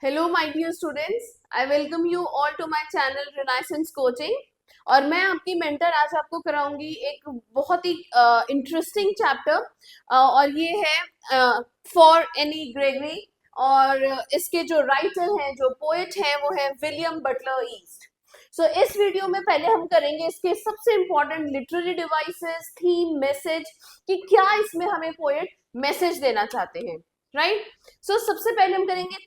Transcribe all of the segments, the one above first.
Hello my dear students, I welcome you all to my channel renaissance coaching. और मैं आपकी mentor आज आपको कराऊंगी एक बहुत ही इंटरेस्टिंग चैप्टर, और ये है फॉर एनी ग्रेगरी। और इसके जो राइटर हैं, जो पोएट हैं, वो है विलियम बटलर ईस्ट। सो इस वीडियो में पहले हम करेंगे इसके सबसे important literary devices, theme, message, कि क्या इसमें हमें पोएट मैसेज देना चाहते हैं, राइट। सो सबसे पहले हम करेंगे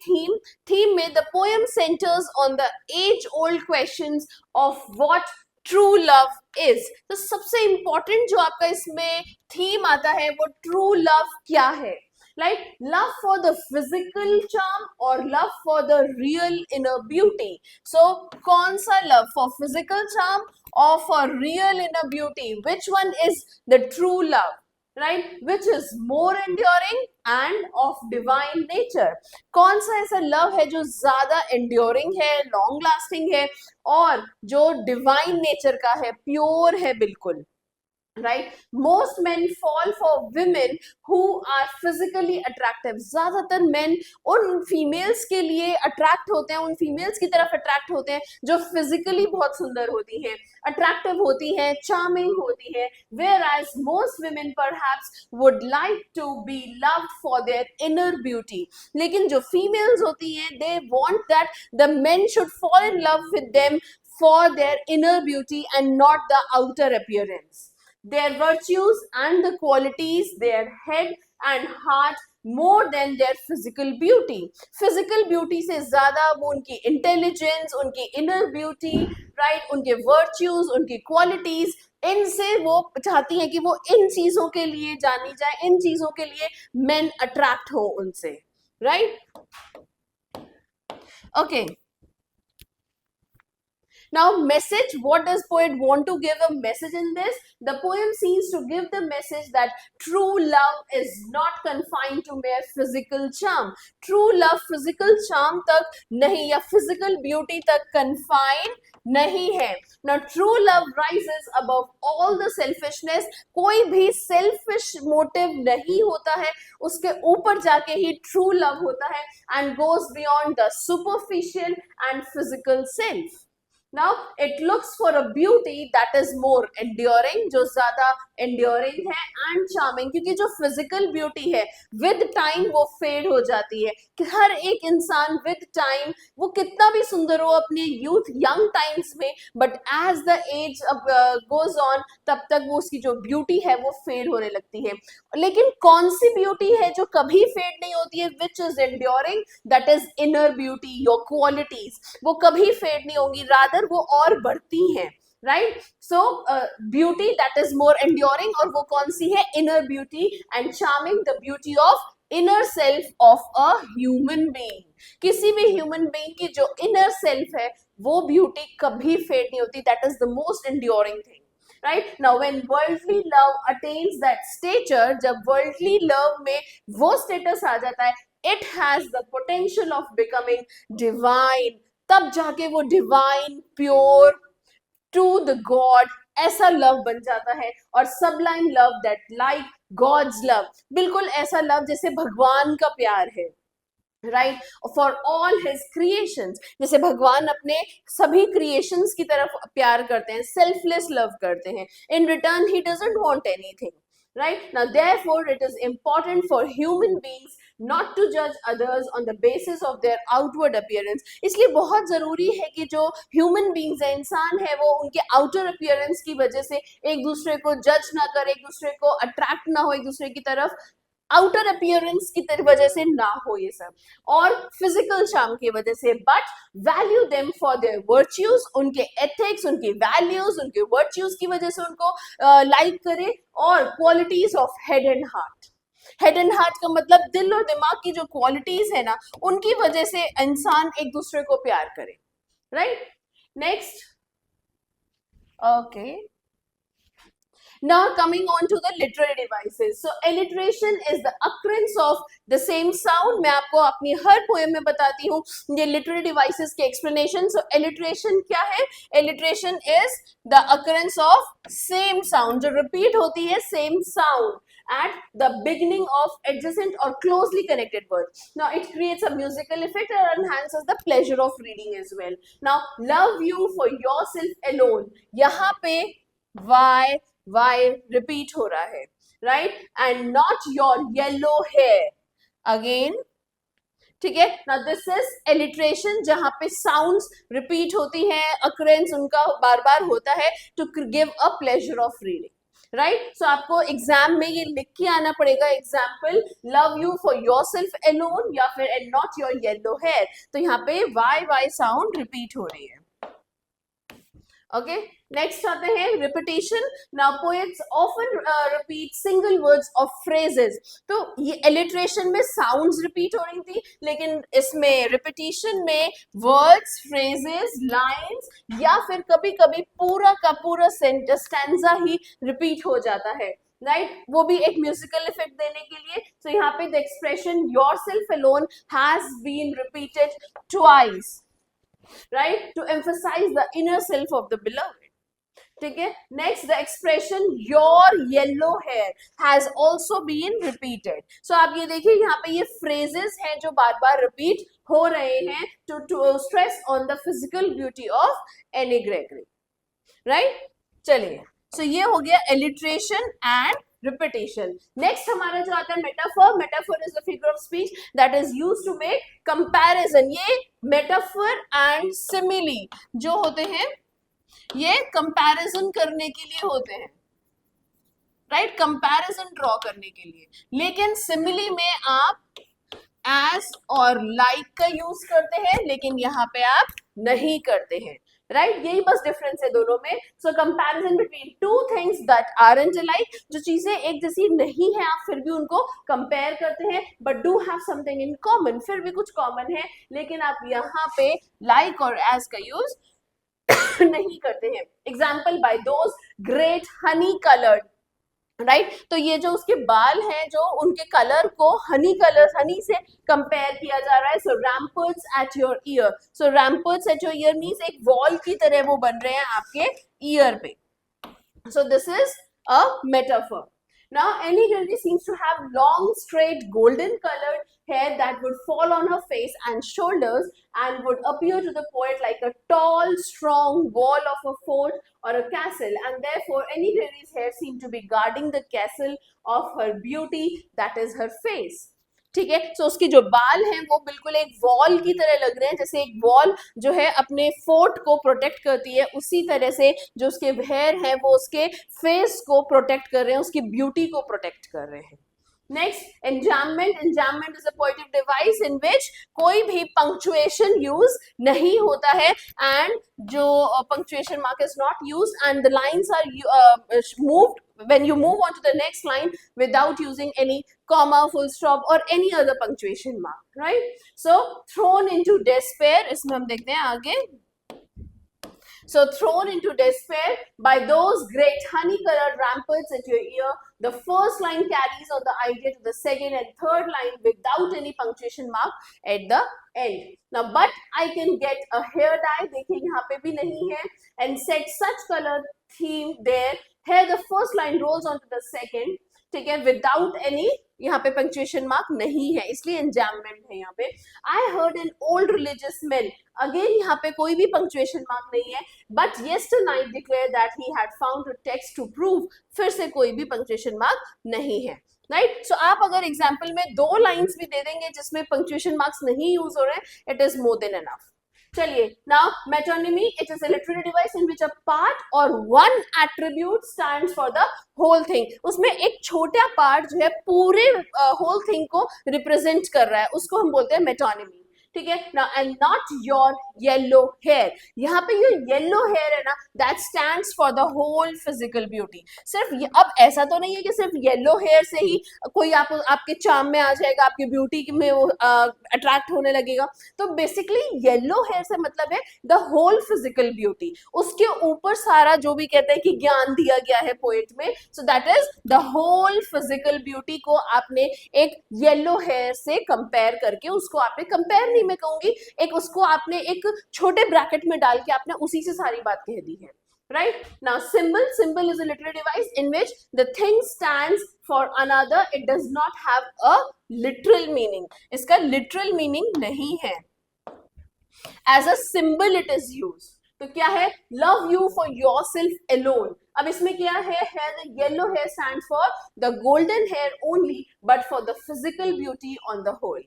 थीम में the poem centres on the age old questions of what true love is. तो सबसे इंपॉर्टेंट जो आपका इसमें थीम आता है वो ट्रू लव क्या है, like love for the physical charm और love for the real inner beauty. So कौन सा लव, फॉर फिजिकल चार्म और for real inner beauty, which one is the true love, right, which is more enduring and of divine nature। कौन सा ऐसा love है जो ज्यादा enduring है, long lasting है, और जो divine nature का है, प्योर है बिल्कुल, right। Most men fall for women who are physically attractive। ज्यादातर men उन फीमेल्स के लिए अट्रैक्ट होते हैं, उन फीमेल्स की तरफ अट्रैक्ट होते हैं जो फिजिकली बहुत सुंदर होती हैं, अट्रैक्टिव होती हैं, चार्मिंग होती है। whereas most women perhaps would like to be loved for their inner beauty। लेकिन जो फीमेल्स होती हैं, they want that the men should fall in love with them for their inner beauty and not the outer appearance, their virtues and the qualities, their head and heart, more than their physical beauty। physical beauty से ज्यादा वो उनकी intelligence, उनकी inner beauty, right, उनके virtues, उनकी qualities, इनसे वो चाहती हैं कि वो इन चीजों के लिए जानी जाए, इन चीजों के लिए men attract हो उनसे, right। okay, now message, what does poet want to give a message in this? The poem seems to give the message that true love is not confined to mere physical charm। true love physical charm तक नहीं या physical beauty तक confined नहीं है। Now true love rises above all the selfishness। कोई भी selfish motive नहीं होता है, उसके ऊपर जाके ही true love होता है, and goes beyond the superficial and physical self। Now it looks for a beauty that is more enduring, जो ज्यादा enduring है, and charming, क्योंकि जो physical beauty है with time वो fade हो जाती है। कि हर एक इंसान with time वो कितना भी सुंदर हो अपने youth young times में, but as the age goes on तब तक वो उसकी जो beauty है वो fade होने लगती है। लेकिन कौन सी beauty है जो कभी fade नहीं होती है, which is enduring, that is inner beauty, your qualities, वो कभी fade नहीं होंगी, rather वो और बढ़ती हैं, right. So beauty that is more enduring, और वो कौन सी है, inner beauty and charming, the beauty of inner self of a human being. किसी भी ह्यूमन बीइंग की जो इनर सेल्फ है वो ब्यूटी कभी फेड नहीं होती, that is the most enduring thing, right. Now when worldly love attains that stature, जब वर्ल्डली लव में वो स्टेटस आ जाता है, it has the potential of becoming divine, तब जाके वो divine, pure, to the God, ऐसा लव बन जाता है। और sublime love that like God's love, बिल्कुल ऐसा लव जैसे भगवान का प्यार है, right, for all his creations. जैसे भगवान अपने सभी क्रिएशंस की तरफ प्यार करते हैं, सेल्फलेस लव करते हैं, in return he doesn't want anything, right। Now therefore it is important for human beings not to judge others on the basis of their outward appearance। इसलिए बहुत जरूरी है कि जो human beings है, इंसान है, वो उनके outer appearance की वजह से एक दूसरे को जज ना करे, एक दूसरे को अट्रैक्ट ना हो एक दूसरे की तरफ, आउटर अपीयरेंस की वजह से ना हो ये सब, और फिजिकल चार्म की वजह से, but value them for their virtues, उनके एथिक्स, उनकी वैल्यूज, उनके वर्च्यूज की वजह से उनको लाइक करे, और qualities of head and heart. Head and heart का मतलब दिल और दिमाग की जो क्वालिटीज है ना, उनकी वजह से इंसान एक दूसरे को प्यार करे, right. Next, okay, now coming on to the literary devices। so alliteration is the occurrence of the same sound। मैं आपको अपनी हर पोएम में बताती हूँ ये literary devices के explanation। so alliteration क्या है, alliteration is the occurrence of same sound, जो repeat होती है same sound, at the beginning of adjacent or closely connected words. Now it creates a musical effect and enhances the pleasure of reading as well. Now love you for yourself alone, यहाँ पे why repeat हो रहा है, right? And not your yellow hair again, ठीक है ना. This is alliteration, जहां पे साउंड्स रिपीट होती हैं, अक्रेंस उनका बार बार होता है to give a pleasure of reading, right. So आपको एग्जाम में ये लिख के आना पड़ेगा example, love you for yourself alone या फिर and not your yellow hair. तो यहाँ पे वाई साउंड रिपीट हो रही है. ओके, नेक्स्ट आते हैं repetition. Now poets often repeat single words of phrases. तो ये एलिट्रेशन में साउंड्स रिपीट हो रही थी, लेकिन इसमें रिपीटिशन में वर्ड्स, फ्रेजेस, लाइंस या फिर कभी कभी पूरा का पूरा स्टैंजा ही रिपीट हो जाता है, राइट. वो भी एक म्यूजिकल इफेक्ट देने के लिए. तो यहाँ पे the expression yourself alone has been repeated twice, right, to emphasize the inner self of the beloved. ठीक है. Next, the expression your yellow hair has also been repeated. So आप ये देखिए यहाँ पे ये phrases हैं जो बार बार repeat हो रहे हैं to stress on the physical beauty of Annie Gregory, right? चलिए, so ये हो गया alliteration and repetition. Next हमारा जो आता है metaphor. Metaphor is a figure of speech that is used to make comparison. ये metaphor and simile जो होते हैं ये comparison करने के लिए होते हैं, right? Comparison draw करने के लिए. लेकिन simile में आप as और like का यूज करते हैं, लेकिन यहाँ पे आप नहीं करते हैं, राइट. यही बस डिफरेंस है दोनों में. So comparison between two things that aren't alike, जो चीजें एक जैसी नहीं है आप फिर भी उनको कंपेयर करते हैं, but do have something in common, फिर भी कुछ कॉमन है, लेकिन आप यहाँ पे लाइक और एज का यूज नहीं करते हैं. Example, by those great honey coloured, right. तो ये जो उसके बाल हैं जो उनके कलर को हनी से कंपेयर किया जा रहा है. So ramparts at your ear. So ramparts at your ear means एक वॉल की तरह वो बन रहे हैं आपके ईयर पे. So this is a metaphor. Now Annie Gregory seems to have long, straight, golden colored hair that would fall on her face and shoulders and would appear to the poet like a tall, strong wall of a fort or a castle, and therefore Annie Gregory's hair seemed to be guarding the castle of her beauty, that is her face. ठीक है. सो उसके जो बाल हैं वो बिल्कुल एक wall की तरह लग रहे हैं, जैसे एक वॉल जो है अपने फोर्ट को प्रोटेक्ट करती है, उसी तरह से जो उसके हेयर है वो उसके फेस को प्रोटेक्ट कर रहे हैं, उसकी ब्यूटी को प्रोटेक्ट कर रहे हैं. Next, enjambment. Enjambment is a poetic device in which कोई भी punctuation use नहीं होता है, and जो punctuation mark is not used and the lines are moved when you move on to the next line without using any comma, full stop or any other punctuation mark, right? So thrown into despair, इसमें हम देखते हैं आगे. So thrown into despair by those great honey-colored ramparts at your ear, the first line carries on the idea to the second and third line without any punctuation mark at the end. Now, but I can get a hair dye, देखिए यहाँ पे भी नहीं है, and set such color theme there. Here the first line rolls onto the second, ठीक है, without any, यहाँ पे पंक्चुएशन मार्क नहीं है, इसलिए एंजाममेंट है यहाँ पे. I heard an old religious man, again यहाँ पे कोई भी पंक्चुएशन मार्क नहीं है, but yesternight declared that he had found a text to prove, फिर से कोई भी पंक्चुएशन मार्क नहीं है, राइट. सो आप अगर एग्जाम्पल में दो लाइंस भी दे देंगे जिसमें पंक्चुएशन मार्क्स नहीं यूज हो रहे हैं, it is more than enough. चलिए, now metonymy, it is a literary device in which a part or one attribute stands for the whole thing. उसमें एक छोटा पार्ट जो है पूरे होल थिंग को रिप्रेजेंट कर रहा है, उसको हम बोलते हैं मेटोनिमी. ठीक है. Now and not your yellow hair, यहाँ पे ये येलो हेयर है ना, that stands for the whole physical beauty. सिर्फ अब ऐसा तो नहीं है कि सिर्फ येलो हेयर से ही कोई आपके चार्म में आ जाएगा, आपकी ब्यूटी में वो अट्रैक्ट होने लगेगा. तो बेसिकली येलो हेयर से मतलब है द होल फिजिकल ब्यूटी. उसके ऊपर सारा जो भी कहते हैं कि ज्ञान दिया गया है पोएट में, so that is the whole physical beauty को आपने एक येलो हेयर से कंपेयर करके, उसको आपने कंपेयर नहीं, मैं कहूंगी एक उसको आपने एक छोटे ब्रैकेट में डाल के आपने उसी से सारी बात कह दी है. right? Now symbol is a literary device in which the thing stands for another. It does not have a literal meaning. इसका literal meaning नहीं है. As a symbol it is used. तो क्या है? Love you for yourself alone. अब इसमें क्या है? The yellow hair stands for the golden hair only, but for the physical beauty on the whole.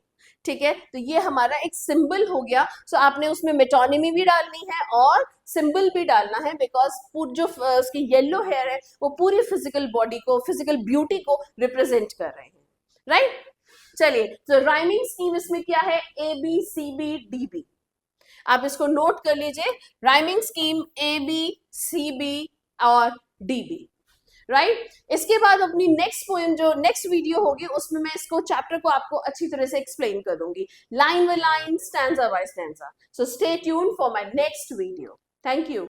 ठीक है, तो ये हमारा एक सिंबल हो गया. सो आपने उसमें मेटोनिमी भी डालनी है और सिंबल भी डालना है, बिकॉज जो उसकी येलो हेयर है वो पूरी फिजिकल बॉडी को, फिजिकल ब्यूटी को रिप्रेजेंट कर रहे हैं, राइट? चलिए, तो राइमिंग स्कीम इसमें क्या है? A B C B D B. आप इसको नोट कर लीजिए. Rhyming scheme A B C B और डी बी, राइट? इसके बाद अपनी नेक्स्ट पोएम जो नेक्स्ट वीडियो होगी उसमें मैं इसको चैप्टर को आपको अच्छी तरह से एक्सप्लेन कर दूंगी, line by line, stanza by stanza. So stay tuned for my next video. Thank you.